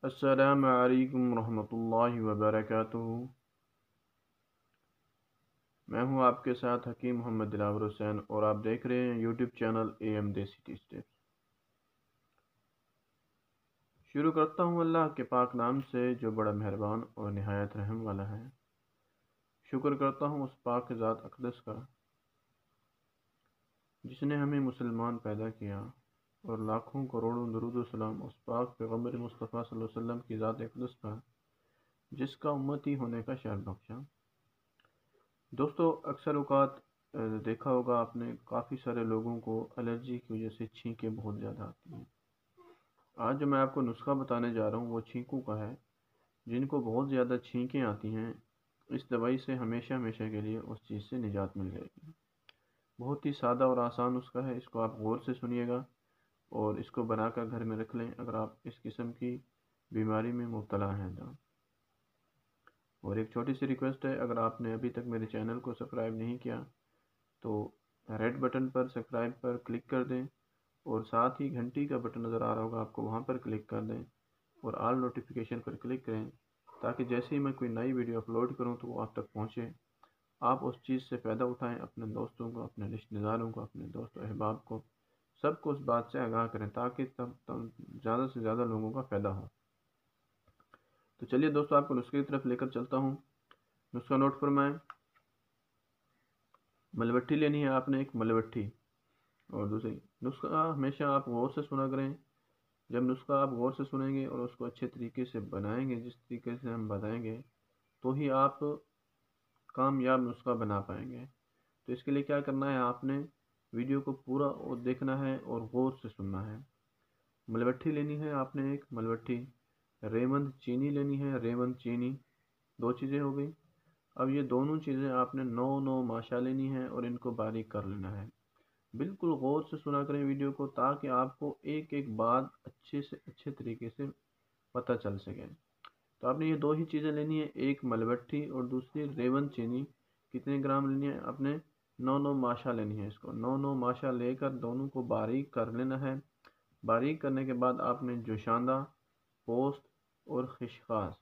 السلام علیکم ورحمۃ اللہ وبرکاتہ۔ میں ہوں آپ کے ساتھ حکیم محمد دلاور حسین اور آپ دیکھ رہے ہیں یوٹیوب چینل اے ایم دیسی ٹیسٹس۔ شروع کرتا ہوں اللہ کے پاک نام سے جو بڑا مہربان اور نہایت رحم والا ہے۔ شکر کرتا ہوں اس پاک ذات اقدس کا جس نے ہمیں مسلمان پیدا کیا، اور لاکھوں کروڑوں درود و سلام اس پاک پیغمبر مصطفیٰ صلی اللہ علیہ وسلم کی ذات اقدس کا جس کا امتی ہونے کا شرف بخشا۔ دوستو، اکثر اوقات دیکھا ہوگا آپ نے کافی سارے لوگوں کو الرجی کی وجہ سے چھینکیں بہت زیادہ آتی ہیں۔ آج جو میں آپ کو نسخہ بتانے جا رہا ہوں وہ چھینکوں کا ہے۔ جن کو بہت زیادہ چھینکیں آتی ہیں، اس دوائی سے ہمیشہ ہمیشہ کے لیے اس چیز سے نجات مل جائے گی۔ بہت ہی سادہ اور آسان نسخہ ہے، اس کو آپ غور سے سنیے گا اور اس کو بنا کر گھر میں رکھ لیں اگر آپ اس قسم کی بیماری میں مبتلا ہیں تو۔ اور ایک چھوٹی سی ریکویسٹ ہے، اگر آپ نے ابھی تک میرے چینل کو سبسکرائب نہیں کیا تو ریڈ بٹن پر سبسکرائب پر کلک کر دیں، اور ساتھ ہی گھنٹی کا بٹن نظر آ رہا ہوگا آپ کو، وہاں پر کلک کر دیں اور آل نوٹیفیکیشن پر کلک کریں تاکہ جیسے ہی میں کوئی نئی ویڈیو اپلوڈ کروں تو وہ آپ تک پہنچے، آپ اس چیز سے فائدہ اٹھائیں، اپنے دوستوں کو، اپنے رشتہ داروں کو، اپنے دوست و احباب کو، سب کو اس بات سے آگاہ کریں تاکہ تب زیادہ سے زیادہ لوگوں کا فائدہ ہو۔ تو چلیے دوستو، آپ کو نسخے کی طرف لے کر چلتا ہوں۔ نسخہ نوٹ فرمائیں۔ ملوٹھی لینی ہے آپ نے، ایک ملوٹھی، اور دوسری نسخہ ہمیشہ آپ غور سے سنا کریں۔ جب نسخہ آپ غور سے سنیں گے اور اس کو اچھے طریقے سے بنائیں گے، جس طریقے سے ہم بتائیں گے، تو ہی آپ کامیاب نسخہ بنا پائیں گے۔ تو اس کے لیے کیا کرنا ہے، آپ نے ویڈیو کو پورا دیکھنا ہے اور غور سے سننا ہے۔ ملوٹھی لینی ہے آپ نے، ایک ملوٹھی، ریوند چینی لینی ہے، ریوند چینی، دو چیزیں ہو گئی۔ اب یہ دونوں چیزیں آپ نے 9 ماشا لینی ہے اور ان کو باریک کر لینا ہے۔ بالکل غور سے سنا کریں ویڈیو کو تاکہ آپ کو ایک ایک بات اچھے طریقے سے پتہ چل سکے۔ تو آپ نے یہ دو ہی چیزیں لینی ہے، ایک ملوٹھی اور دوسری ریون چینی۔ کتنے گرام لینی ہے آپ نے؟ 9 ماشا لینی ہے۔ اس کو 9 ماشا لے کر دونوں کو باریک کر لینا ہے۔ باریک کرنے کے بعد آپ نے جوشاندہ، پوست اور خشخاش،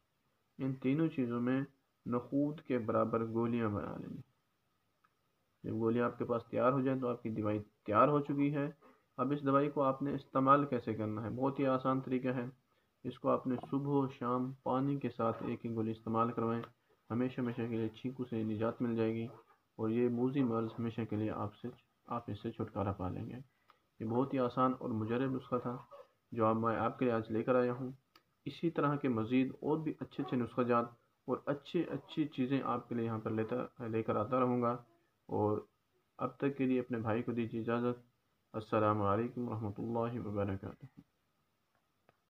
ان تینوں چیزوں میں نخود کے برابر گولیاں بنا لینی۔ جب گولیاں آپ کے پاس تیار ہو جائیں تو آپ کی دوائی تیار ہو چکی ہے۔ اب اس دوائی کو آپ نے استعمال کیسے کرنا ہے، بہت ہی آسان طریقہ ہے۔ اس کو آپ نے صبح و شام پانی کے ساتھ ایک ایک گولی استعمال کروائیں، ہمیشہ ہمیشہ کے لیے چھینکوں سے نجات مل جائے گی، اور یہ موذی مرض ہمیشہ کے لیے آپ اس سے چھٹکارا پا لیں گے۔ یہ بہت ہی آسان اور مجرب نسخہ تھا جو میں آپ کے لیے آج لے کر آیا ہوں۔ اسی طرح کے مزید اور بھی اچھے اچھے نسخہ جات اور اچھی چیزیں آپ کے لیے یہاں پر لے کر آتا رہوں گا، اور اب تک کے لیے اپنے بھائی کو دیجیے اجازت۔ السلام علیکم ورحمۃ اللہ وبرکاتہ۔